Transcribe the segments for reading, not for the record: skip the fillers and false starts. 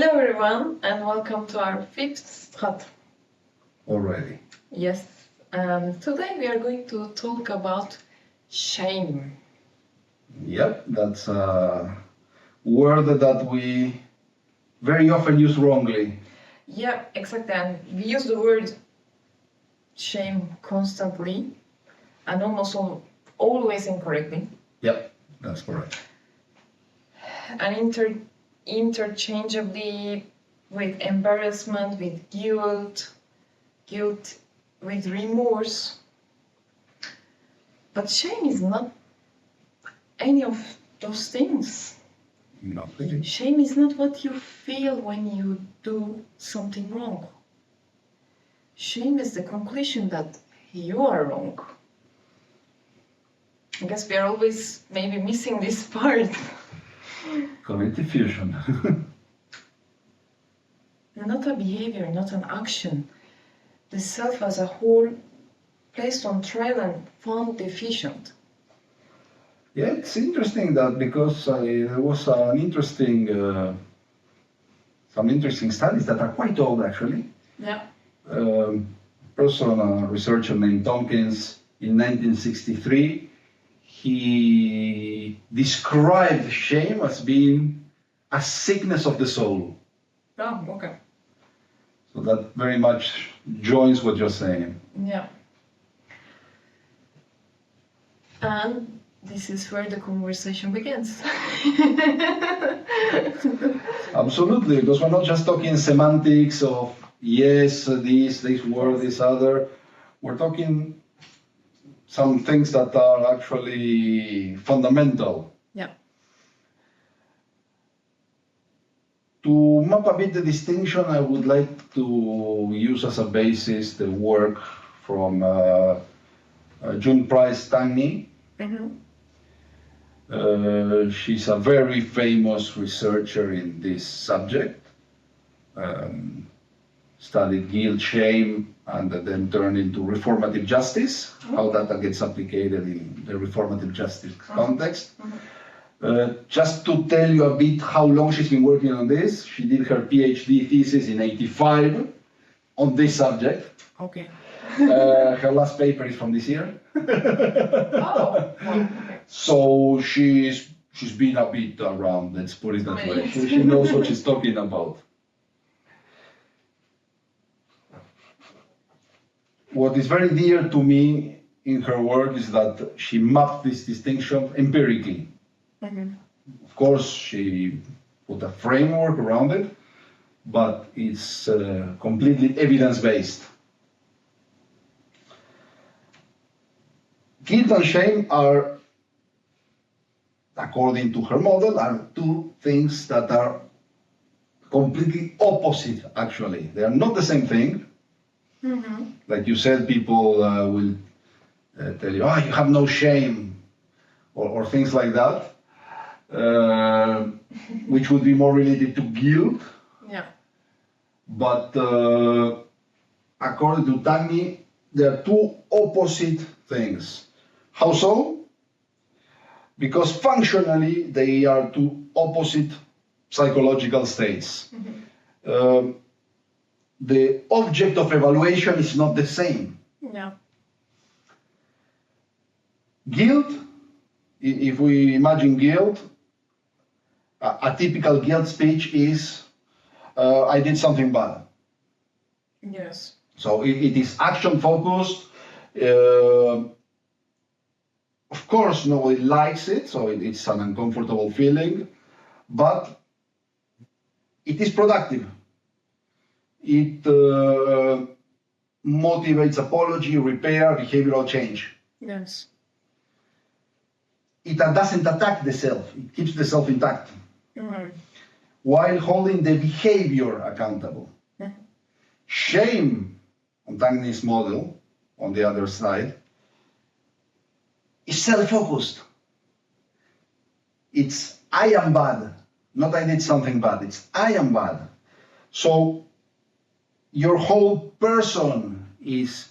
Hello everyone and welcome to our fifth strat. Already. Yes, today we are going to talk about shame. Yep, that's a word that we very often use wrongly. Yeah, exactly, and we use the word shame constantly and almost always incorrectly. Yep, that's correct. And interchangeably with embarrassment, with guilt with remorse. But shame is not any of those things. Not really. Shame is not what you feel when you do something wrong. Shame is the conclusion that you are wrong. I guess we are always maybe missing this part. Cognitive fusion. Not a behavior, not an action. The self as a whole placed on trial and found deficient. Yeah, it's interesting that because there was some interesting studies that are quite old actually. Yeah. A researcher named Tomkins in 1963, he described shame as being a sickness of the soul. Oh, okay. So that very much joins what you're saying. Yeah. And this is where the conversation begins. Absolutely, because we're not just talking semantics of yes, this word, this other. We're talking some things that are actually fundamental. Yeah. To map a bit the distinction, I would like to use as a basis the work from June Price Tangney. Mm-hmm. She's a very famous researcher in this subject. Studied guilt, shame, and then turned into reformative justice, how that gets applied in the reformative justice context. Just to tell you a bit how long she's been working on this, she did her PhD thesis in '85 on this subject. Okay. Her last paper is from this year. Oh, okay. So she's been a bit around, let's put it that way. She knows what she's talking about. What is very dear to me in her work is that she mapped this distinction empirically. Mm-hmm. Of course, she put a framework around it, but it's completely evidence-based. Guilt and shame are, according to her model, are two things that are completely opposite, actually. They are not the same thing. Mm-hmm. Like you said, people will tell you, you have no shame, or things like that, which would be more related to guilt. Yeah. But according to Tangney, there are two opposite things. How so? Because functionally, they are two opposite psychological states. Mm-hmm. The object of evaluation is not the same. Yeah. Guilt, if we imagine guilt, a typical guilt speech is, I did something bad. Yes. So it is action focused. Of course, nobody likes it, so it's an uncomfortable feeling, but it is productive. It motivates apology, repair, behavioral change. Yes. It doesn't attack the self, it keeps the self intact, while holding the behavior accountable. Mm-hmm. Shame, on Tangney's model, on the other side, is self-focused. It's I am bad, not I did something bad, it's I am bad. So your whole person is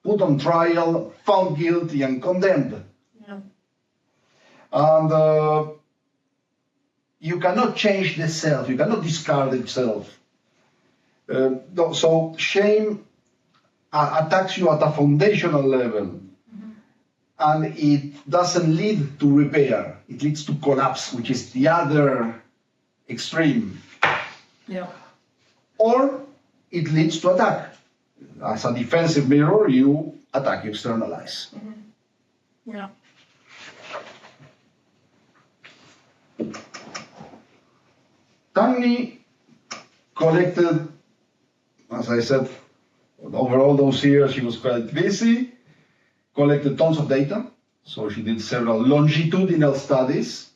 put on trial, found guilty and condemned. Yeah. And you cannot change the self, you cannot discard itself. So shame attacks you at a foundational level, and it doesn't lead to repair, it leads to collapse, which is the other extreme. Yeah. Or it leads to attack. As a defensive mirror, you attack, you externalize. Yeah. Tangney collected, as I said, over all those years she was quite busy, collected tons of data. So she did several longitudinal studies.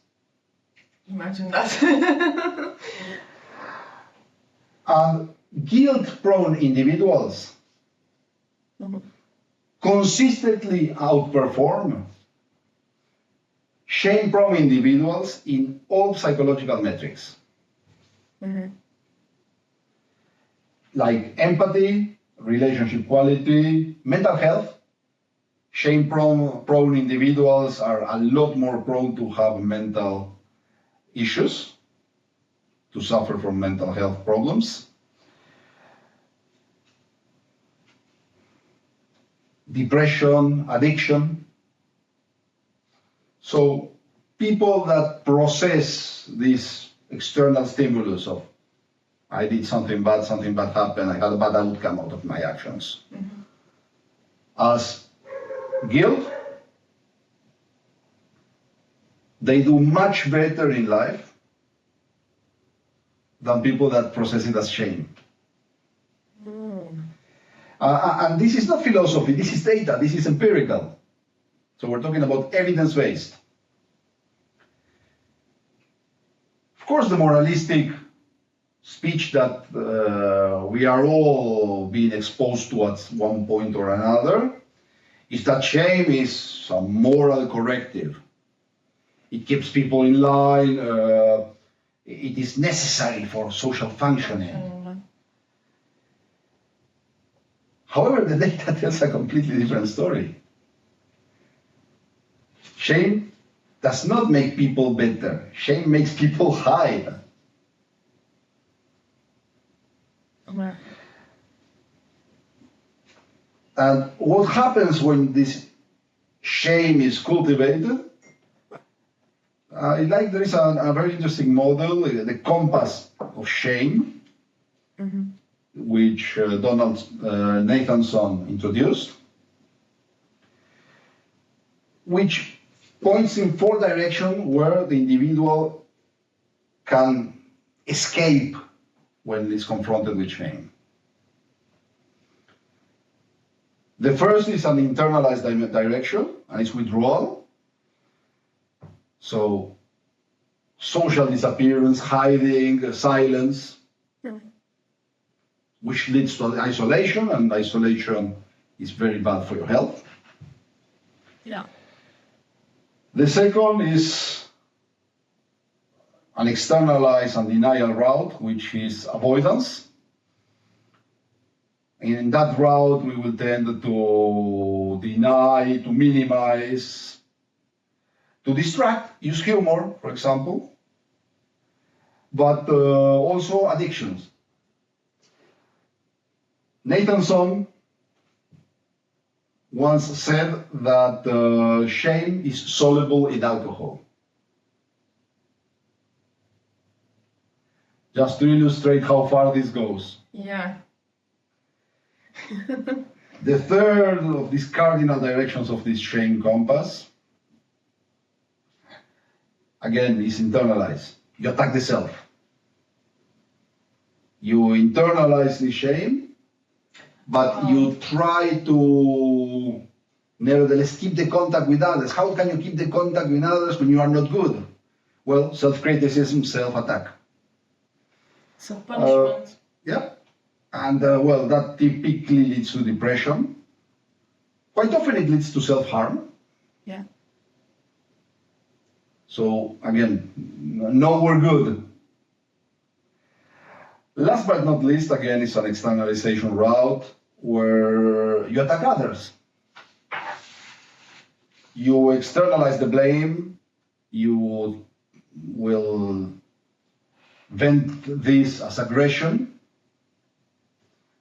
Imagine that. And guilt-prone individuals consistently outperform shame-prone individuals in all psychological metrics. Like empathy, relationship quality, mental health. Shame-prone individuals are a lot more prone to have mental issues, to suffer from mental health problems. Depression, addiction. So people that process this external stimulus of, I did something bad happened, I had a bad outcome out of my actions, as guilt, they do much better in life than people that process it as shame. And this is not philosophy, this is data, this is empirical. So we're talking about evidence-based. Of course, the moralistic speech that we are all being exposed to at one point or another is that shame is a moral corrective. It keeps people in line, it is necessary for social functioning. However, the data tells a completely different story. Shame does not make people better. Shame makes people hide. And what happens when this shame is cultivated? There is a very interesting model, the compass of shame, which Nathanson introduced, which points in 4 directions where the individual can escape when it's confronted with shame. The first is an internalized direction, and it's withdrawal. So, social disappearance, hiding, silence, which leads to isolation, and isolation is very bad for your health. Yeah. The second is an externalized and denial route, which is avoidance. In that route, we will tend to deny, to minimize, to distract, use humor, for example, but also addictions. Nathanson once said that shame is soluble in alcohol. Just to illustrate how far this goes. Yeah. The third of these cardinal directions of this shame compass, again, is internalized. You attack the self. You internalize the shame, but you try to nevertheless keep the contact with others. How can you keep the contact with others when you are not good? Well, self-criticism, self-attack. Self-punishment. Yeah. And well, that typically leads to depression. Quite often it leads to self-harm. Yeah. So again, nowhere good. Last but not least, again, is an externalization route where you attack others. You externalize the blame, you will vent this as aggression,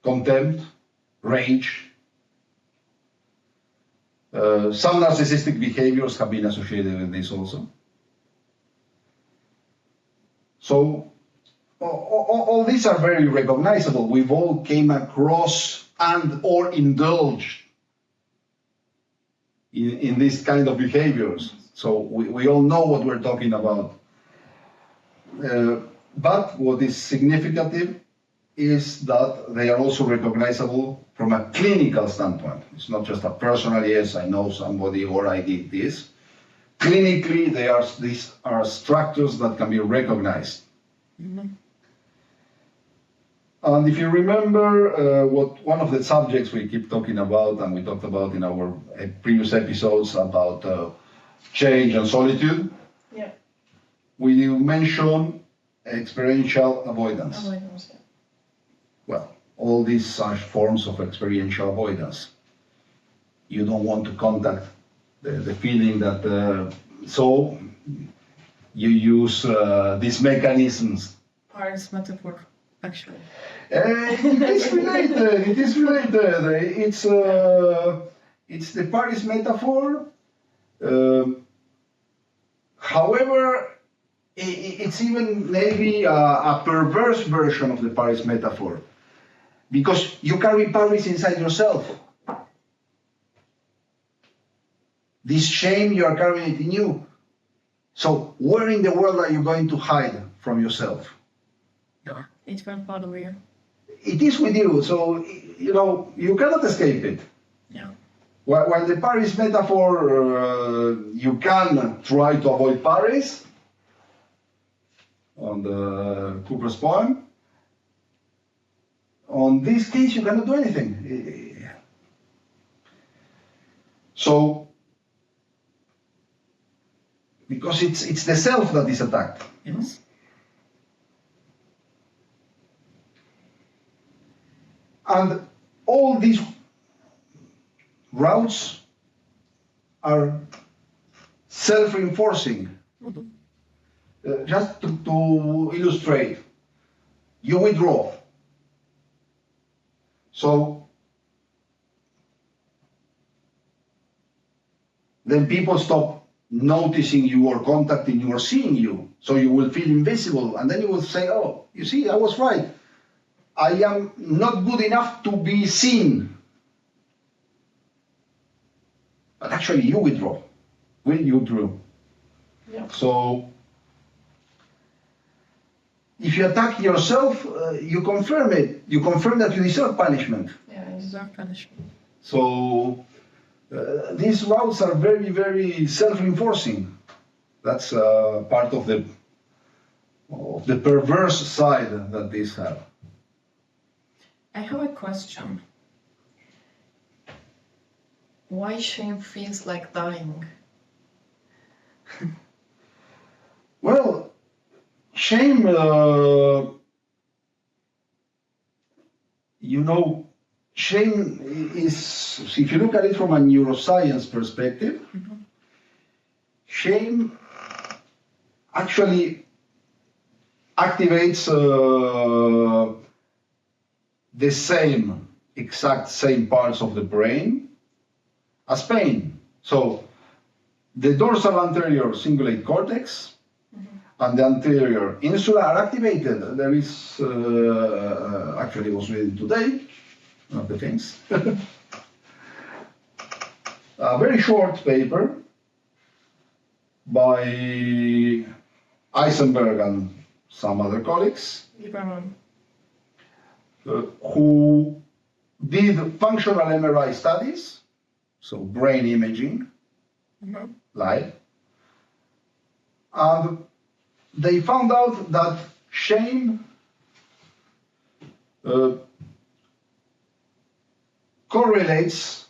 contempt, rage. Some narcissistic behaviors have been associated with this also. So all these are very recognizable. We've all came across and or indulged in this kind of behaviors. So we all know what we're talking about. But what is significant is that they are also recognizable from a clinical standpoint. It's not just a personal, yes, I know somebody or I did this. Clinically, these are structures that can be recognized. Mm-hmm. And if you remember one of the subjects we keep talking about, and we talked about in our previous episodes about change and solitude, yeah. We mention experiential avoidance. Avoidance, yeah. Well, all these are forms of experiential avoidance. You don't want to contact the feeling that, so you use these mechanisms. Paris metaphor, actually. It is related. It is related. It's the Paris metaphor. However, it's even maybe a perverse version of the Paris metaphor, because you carry Paris inside yourself. This shame, you are carrying it in you. So where in the world are you going to hide from yourself? Yeah, it's very part of you. It is with you, so you cannot escape it. Yeah. While the Paris metaphor, you can try to avoid Paris on the Cooper's poem. On this case, you cannot do anything. So, because it's the self that is attacked. Yes. And all these routes are self-reinforcing. Mm-hmm. Just to illustrate, you withdraw. So then people stop noticing you or contacting you or seeing you. So you will feel invisible, and then you will say, oh, you see, I was right. I am not good enough to be seen. But actually you withdraw. You withdrew. Yeah. So if you attack yourself, you confirm it. You confirm that you deserve punishment. Yeah, you deserve punishment. So these routes are very, very self-reinforcing. That's part of the perverse side that these have. I have a question. Why shame feels like dying? Well, shame, shame is, if you look at it from a neuroscience perspective, mm-hmm. Shame actually activates the exact same parts of the brain as pain. So the dorsal anterior cingulate cortex, mm-hmm. and the anterior insula are activated. There is, actually was reading today, one of the things, a very short paper by Eisenberger and some other colleagues, who did functional MRI studies, so brain imaging, mm-hmm. live, and they found out that shame correlates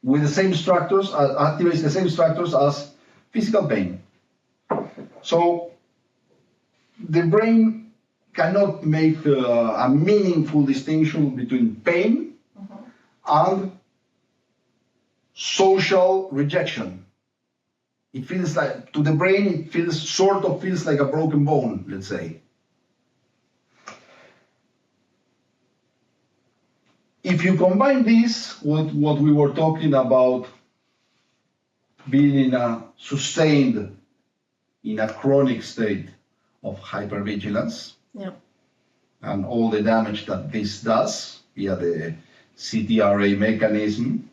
with the same structures, activates the same structures as physical pain. So the brain cannot make a meaningful distinction between pain, mm-hmm. and social rejection. it feels like, to the brain, it feels sort of feels like a broken bone, let's say. If you combine this with what we were talking about, being in a sustained, in a chronic state of hypervigilance, Yeah. and all the damage that this does via the CTRA mechanism,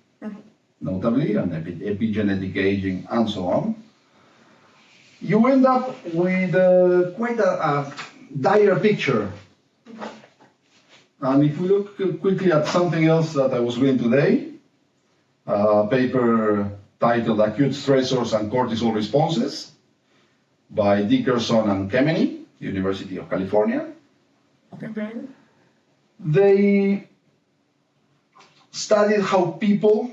notably, and epigenetic aging, and so on, you end up with quite a dire picture. And if we look quickly at something else that I was reading today, a paper titled Acute Stressors and Cortisol Responses by Dickerson and Kemeny, University of California. Okay. They studied how people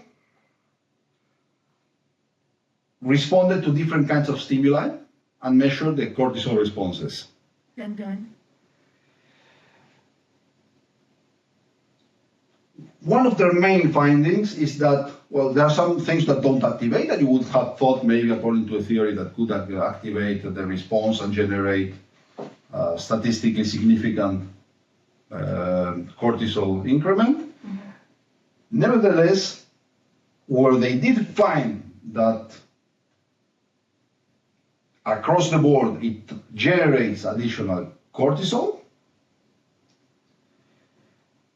responded to different kinds of stimuli and measured the cortisol responses. Okay. One of their main findings is that, well, there are some things that don't activate, and you would have thought maybe according to a theory that could activate the response and generate statistically significant cortisol increment. Mm-hmm. Nevertheless, where they did find that across the board it generates additional cortisol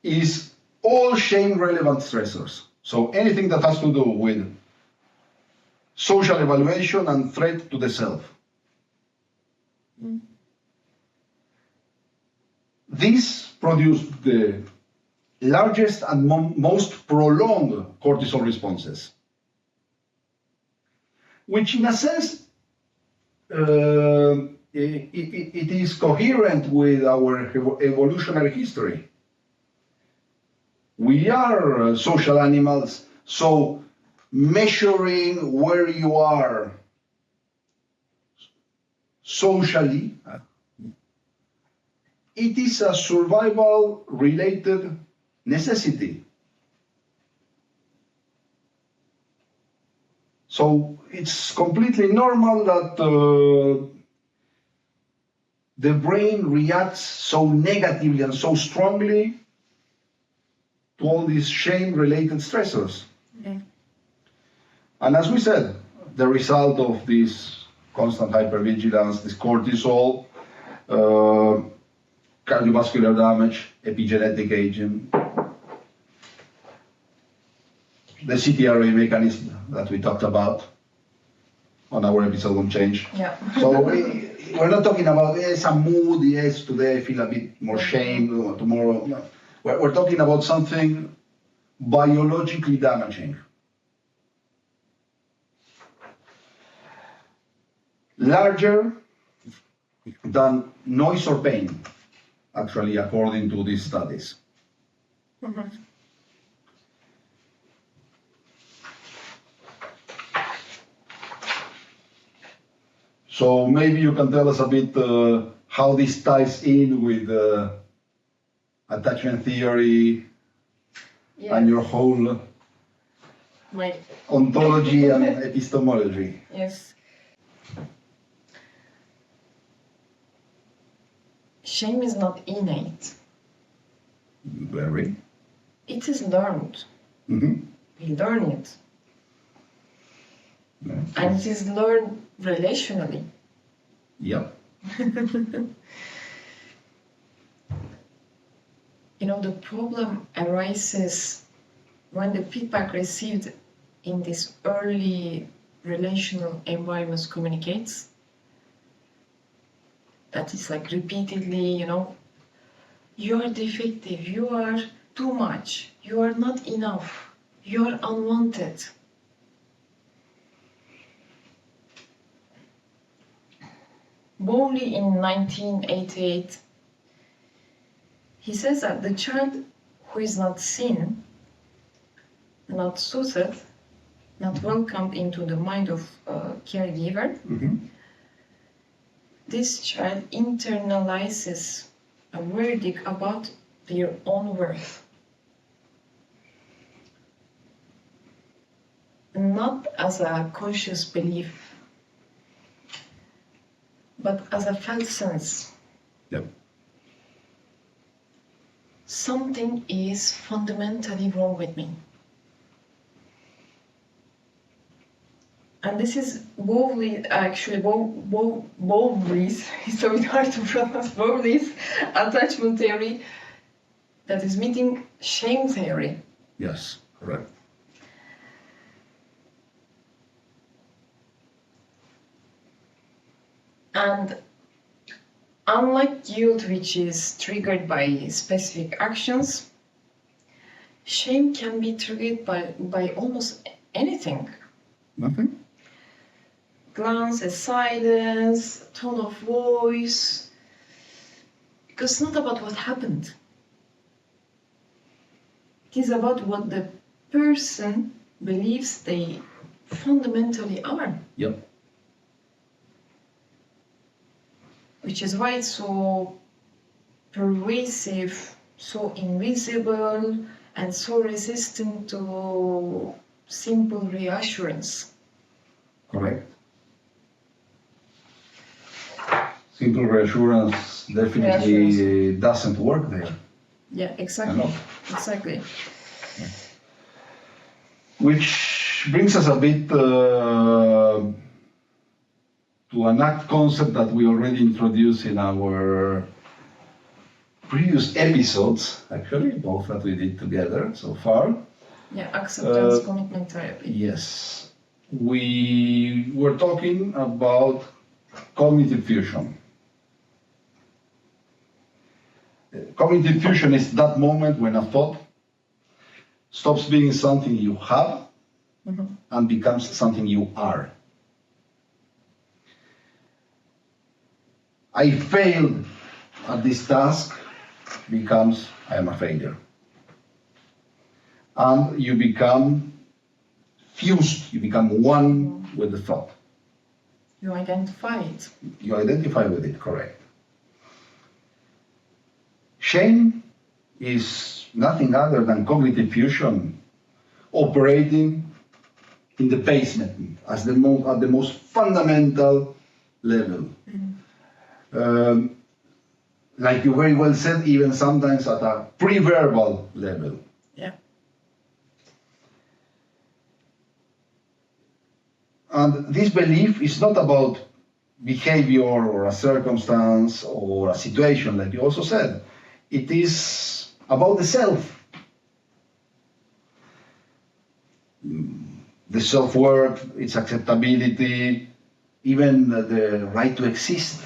is all shame-relevant stressors. So anything that has to do with social evaluation and threat to the self. Mm. This produced the largest and most prolonged cortisol responses, which in a sense, it is coherent with our evolutionary history. We are social animals, so measuring where you are socially, it is a survival-related necessity. So it's completely normal that the brain reacts so negatively and so strongly to all these shame-related stressors. Okay. And as we said, the result of this constant hypervigilance, this cortisol, cardiovascular damage, epigenetic aging, the CTRA mechanism that we talked about on our episode on change. Yeah. So we're not talking about, yes, a mood, yes, today I feel a bit more shame, or tomorrow. No. We're talking about something biologically damaging. Larger than noise or pain, actually, according to these studies. Mm-hmm. So maybe you can tell us a bit how this ties in with attachment theory, yes, and your whole ontology and epistemology. Yes. Shame is not innate. Very. It is learned. Mm-hmm. We learn it. Yeah. And it is learned relationally. Yep. You know, the problem arises when the feedback received in this early relational environments communicates. That is like repeatedly, you know, you are defective, you are too much, you are not enough, you are unwanted. Bowlby in 1988, he says that the child who is not seen, not soothed, not welcomed into the mind of a caregiver, mm-hmm, this child internalizes a verdict about their own worth. Not as a conscious belief, but as a felt sense. Yep. Something is fundamentally wrong with me. And this is Bowlby, actually, Bowlby's, it's a bit hard to pronounce, Bowlby's attachment theory that is meeting shame theory. Yes, correct. And unlike guilt, which is triggered by specific actions, shame can be triggered by almost anything. Nothing? Glance, a silence, tone of voice. Because it's not about what happened. It is about what the person believes they fundamentally are. Yep. Which is why it's so pervasive, so invisible, and so resistant to simple reassurance. Correct. Simple reassurance definitely doesn't work there. Yeah, exactly. Exactly. Which brings us a bit to an ACT concept that we already introduced in our previous episodes, actually, both that we did together so far. Yeah, acceptance, commitment therapy. Yes. We were talking about cognitive fusion. Cognitive fusion is that moment when a thought stops being something you have and becomes something you are. I failed at this task becomes I am a failure. And you become fused, you become one with the thought. You identify it. You identify with it, correct. Shame is nothing other than cognitive fusion operating in the basement as at the most fundamental level. Like you very well said, even sometimes at a pre-verbal level. Yeah. And this belief is not about behavior or a circumstance or a situation, like you also said. It is about the self. The self-worth, its acceptability, even the right to exist.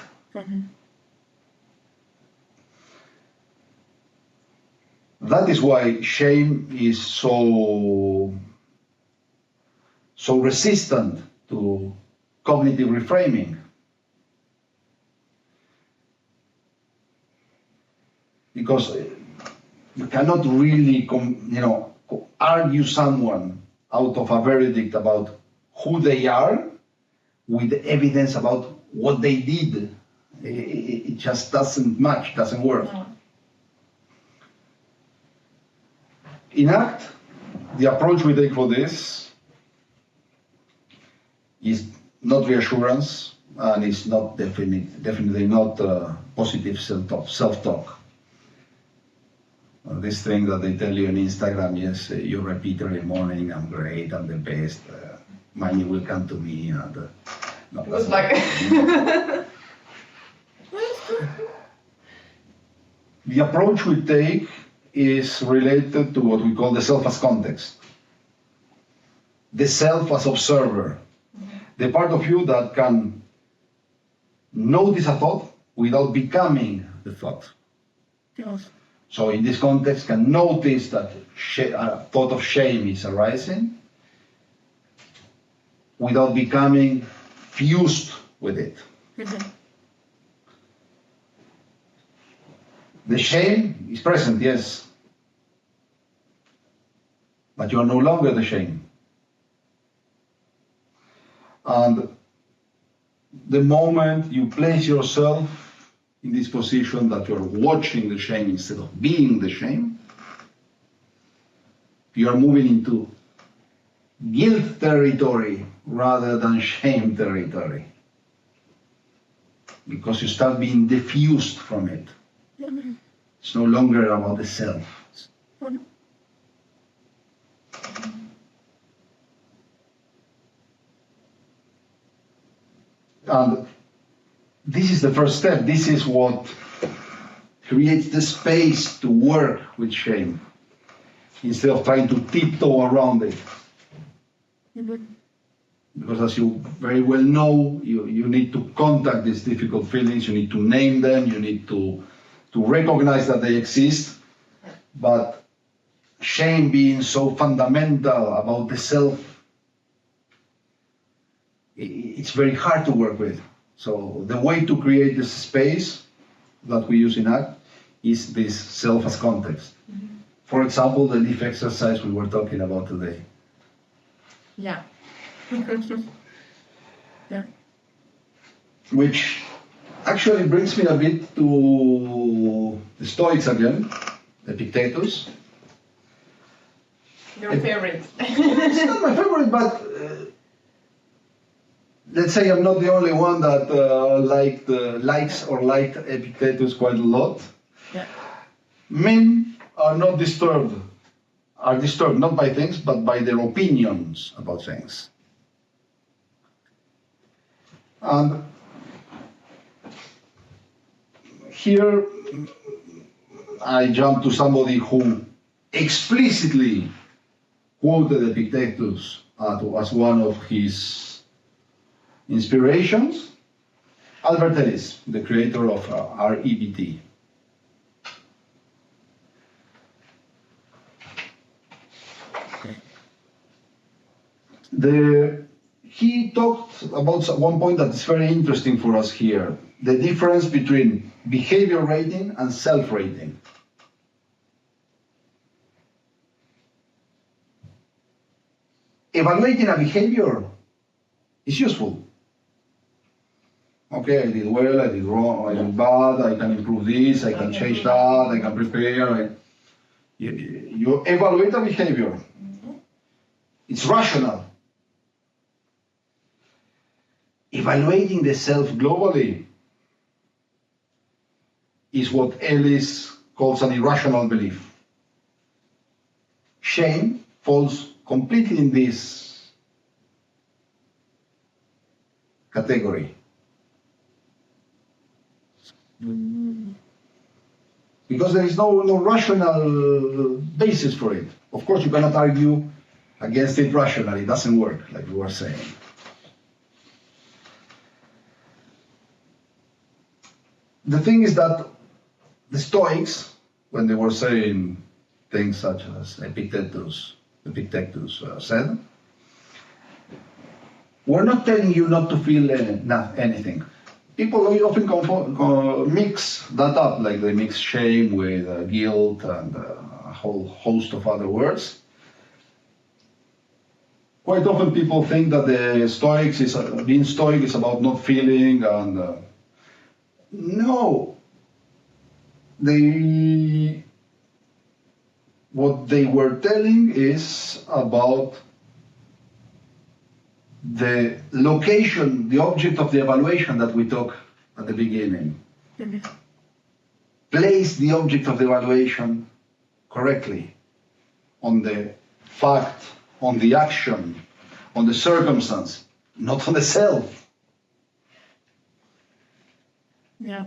That is why shame is so resistant to cognitive reframing. Because you cannot really, argue someone out of a verdict about who they are with evidence about what they did. It just doesn't match, doesn't work. No. In ACT, the approach we take for this is not reassurance, and it's not definitely not positive self-talk. This thing that they tell you on Instagram, yes, you repeat every morning, I'm great, I'm the best, money will come to me, and no, Good luck. The approach we take is related to what we call the self as context. The self as observer. The part of you that can notice a thought without becoming the thought. Yes. So in this context, can notice that a thought of shame is arising without becoming fused with it. The shame is present, yes, but you are no longer the shame. And the moment you place yourself in this position that you're watching the shame instead of being the shame, you are moving into guilt territory rather than shame territory. because you start being diffused from it. It's no longer about the self. And this is the first step. This is what creates the space to work with shame, instead of trying to tiptoe around it. Because as you very well know, you need to contact these difficult feelings, you need to name them, you need to recognize that they exist. But shame being so fundamental about the self, it's very hard to work with. So the way to create this space that we use in ACT is this self as context. For example, the leaf exercise we were talking about today. Yeah. Yeah. Which actually brings me a bit to the Stoics again, Epictetus. Your favorite. It's not my favorite, but let's say I'm not the only one that likes Epictetus quite a lot. Yeah. Men are not disturbed, are disturbed not by things, but by their opinions about things. And here I jump to somebody who explicitly quoted Epictetus as one of his inspirations, Albert Ellis, the creator of REBT. He talked about one point that is very interesting for us here, the difference between behavior rating and self-rating. Evaluating a behavior is useful. Okay, I did well, I did wrong, I did bad, I can improve this, I can change that, I can prepare. You evaluate a behavior. It's rational. Evaluating the self globally is what Ellis calls an irrational belief. Shame falls completely in this category. Because there is no rational basis for it. Of course, you cannot argue against it rationally. It doesn't work, like you were saying. The thing is that the Stoics, when they were saying things such as Epictetus said, were not telling you not to feel anything. People often mix that up, like they mix shame with guilt and a whole host of other words. Quite often people think that being Stoic is about not feeling, and no. What they were telling is about the location, the object of the evaluation that we took at the beginning. Place the object of the evaluation correctly on the fact, on the action, on the circumstance, not on the self. Yeah.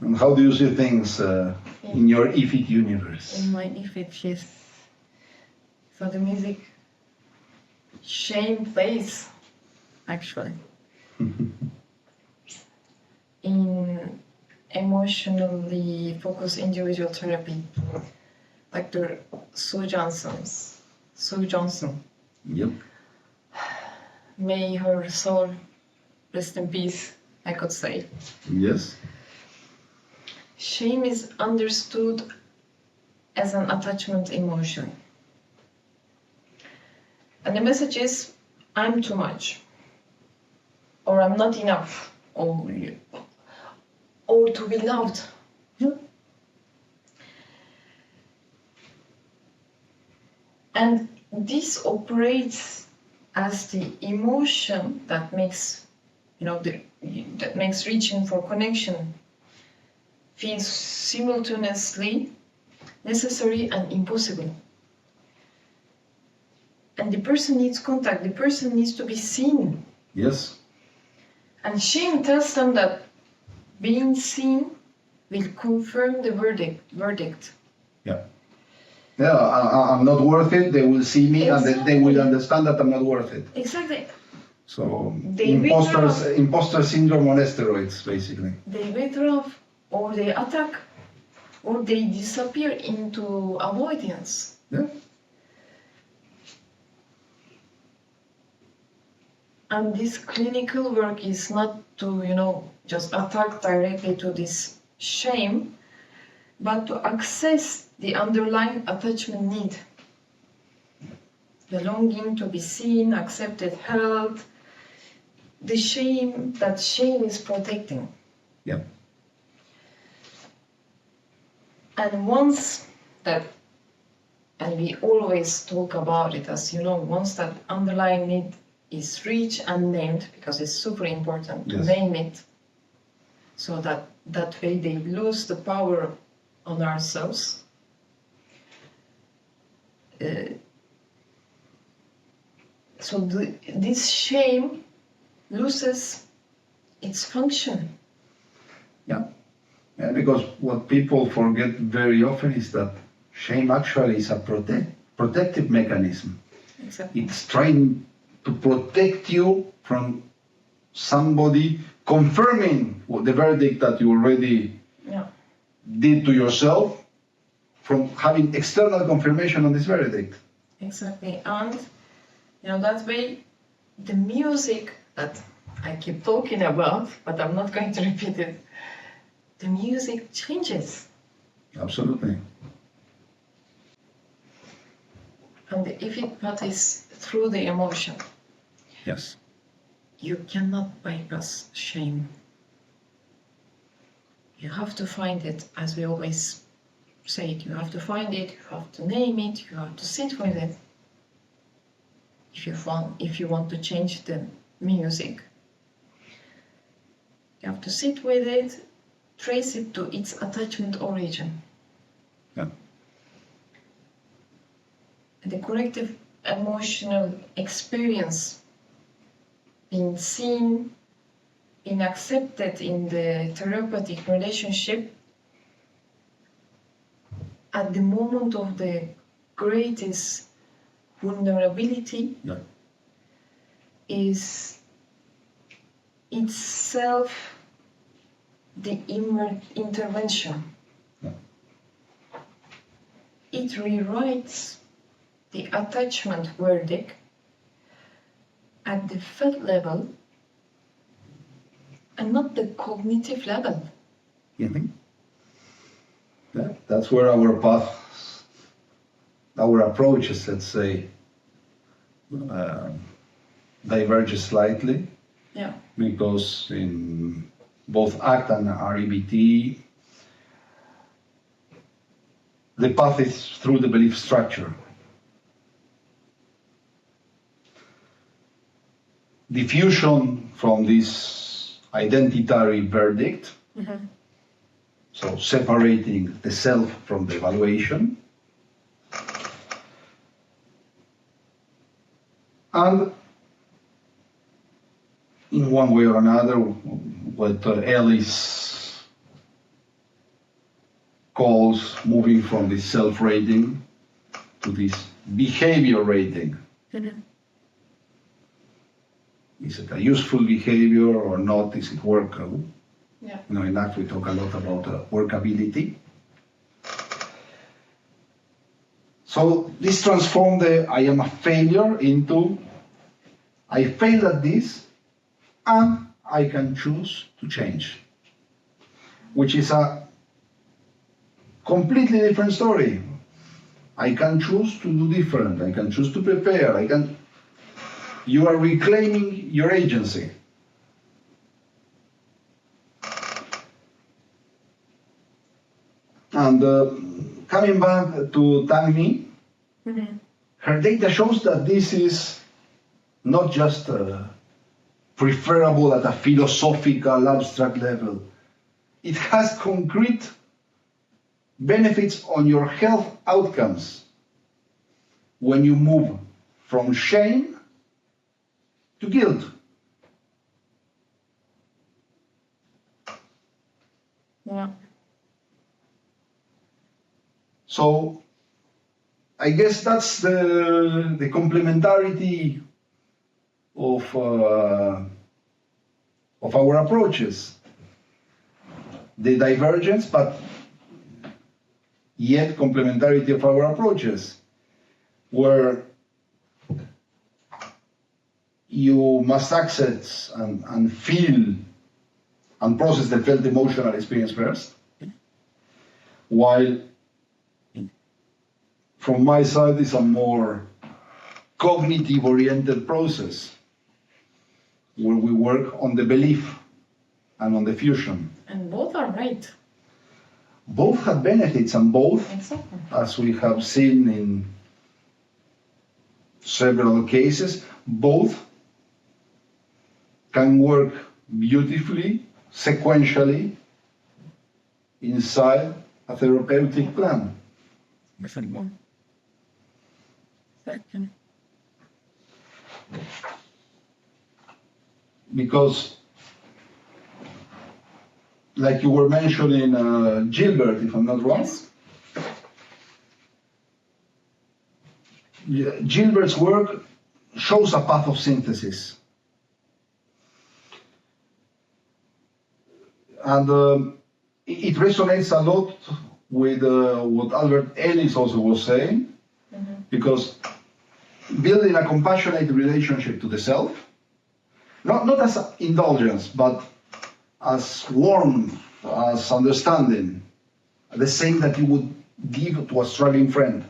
And how do you see things in your EFIT universe? In my EFIT, yes. So the music, shame plays, actually. In emotionally focused individual therapy, Dr. Sue Johnson. Yep. May her soul rest in peace, I could say. Yes. Shame is understood as an attachment emotion. And the message is, I'm too much, or I'm not enough, or to be loved. And this operates as the emotion that makes that makes reaching for connection feels simultaneously necessary and impossible. And the person needs contact, the person needs to be seen. Yes. And shame tells them that being seen will confirm the verdict. Yeah. Yeah, I'm not worth it, they will see me and they will Exactly. understand that I'm not worth it. Exactly. So, They imposter syndrome on steroids, basically. They withdraw, or they attack, or they disappear into avoidance. Yeah. And this clinical work is not to, just attack directly to this shame, but to access the underlying attachment need. The longing to be seen, accepted, held, the shame that shame is protecting. Yeah. And once that, and we always talk about it, as you know, once that underlying need is reached and named, because it's super important to Yes. name it, so that way they lose the power on ourselves. So this shame loses its function. Yeah. Yeah, because what people forget very often is that shame actually is a protective mechanism. Exactly. It's trying to protect you from somebody confirming the verdict that you already Yeah. did to yourself, from having external confirmation on this verdict. Exactly. And that way the music that I keep talking about, but I'm not going to repeat it, the music changes. Absolutely. And the EFIT path is through the emotion. Yes. You cannot bypass shame. You have to find it, as we always say it. You have to find it, you have to name it, you have to sit with it. If you want to change the music, you have to sit with it, trace it to its attachment origin. Yeah. The corrective emotional experience, being seen, being accepted in the therapeutic relationship at the moment of the greatest vulnerability, Yeah. is itself the intervention. Yeah. It rewrites the attachment verdict at the felt level and not the cognitive level. You think? Yeah, that's where our path, our approaches, let's say, diverges slightly. Yeah. Because in both ACT and REBT, the path is through the belief structure. Diffusion from this identitary verdict, so separating the self from the evaluation, and in one way or another, what Ellis calls moving from this self-rating to this behavior rating. Is it a useful behavior or not? Is it workable? Yeah. In ACT we talk a lot about workability. So this transformed the I am a failure into I failed at this and I can choose to change, which is a completely different story. I can choose to do different, I can choose to prepare, you are reclaiming your agency. And coming back to Tangney, her data shows that this is not just preferable at a philosophical, abstract level. It has concrete benefits on your health outcomes when you move from shame to guilt. Yeah. So I guess that's the complementarity of our approaches. The divergence, but yet complementarity of our approaches, where you must access and feel and process the felt emotional experience first, while from my side is a more cognitive-oriented process, where we work on the belief and on the fusion. And both are right. Both have benefits, and both, Exactly. as we have seen in several cases, both can work beautifully, sequentially, inside a therapeutic plan. Exactly. Because, like you were mentioning, Gilbert, if I'm not wrong, Yes. Gilbert's work shows a path of synthesis. And it resonates a lot with what Albert Ellis also was saying, because building a compassionate relationship to the self, not as indulgence, but as warmth, as understanding, the same that you would give to a struggling friend.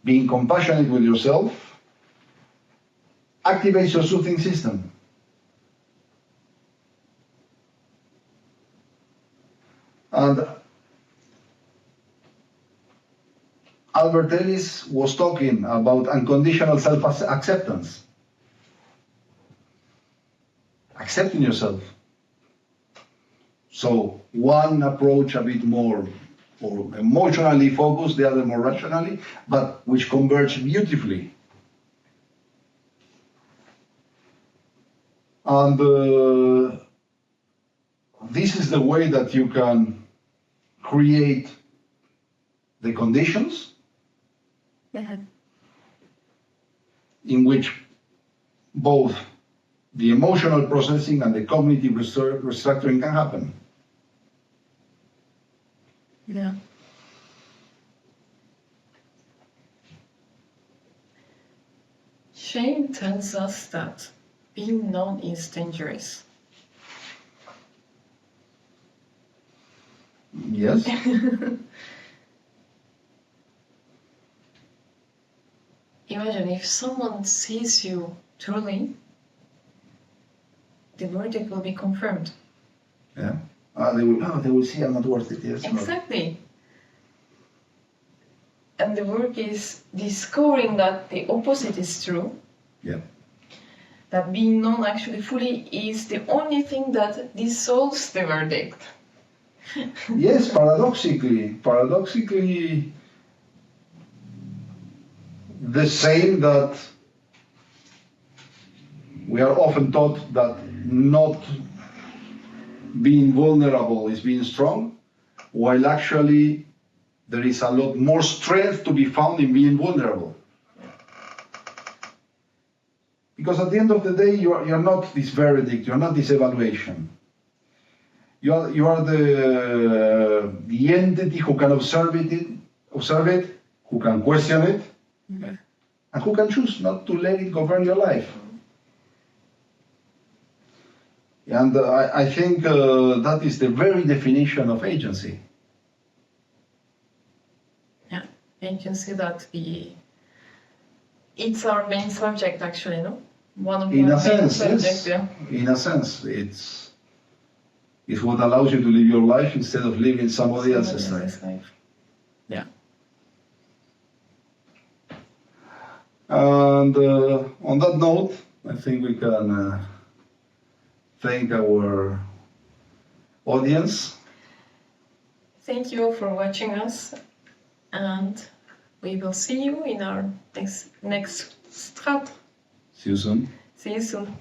Being compassionate with yourself activates your soothing system. And Albert Ellis was talking about unconditional self-acceptance. Accepting yourself. So one approach a bit more or emotionally focused, the other more rationally, but which converge beautifully. And this is the way that you can create the conditions in which both the emotional processing and the cognitive restructuring can happen. Yeah. Shame tells us that being known is dangerous. Yes. Imagine if someone sees you truly, the verdict will be confirmed. Yeah. They will see I'm not worth it. Yes. Exactly. And the work is discovering that the opposite is true. Yeah. That being known actually fully is the only thing that dissolves the verdict. Yes, paradoxically, the same that we are often taught that not being vulnerable is being strong, while actually there is a lot more strength to be found in being vulnerable. Because at the end of the day, you're not this verdict, you're not this evaluation. You are the entity who can observe it, who can question it, and who can choose not to let it govern your life. And I think that is the very definition of agency. Yeah, agency that it's our main subject actually, no? One of In our a main sense, subjects, yes. yeah. In a sense, it's what allows you to live your life instead of living somebody else's life. Yeah. And on that note, I think we can thank our audience. Thank you for watching us, and we will see you in our next strat. See you soon. See you soon.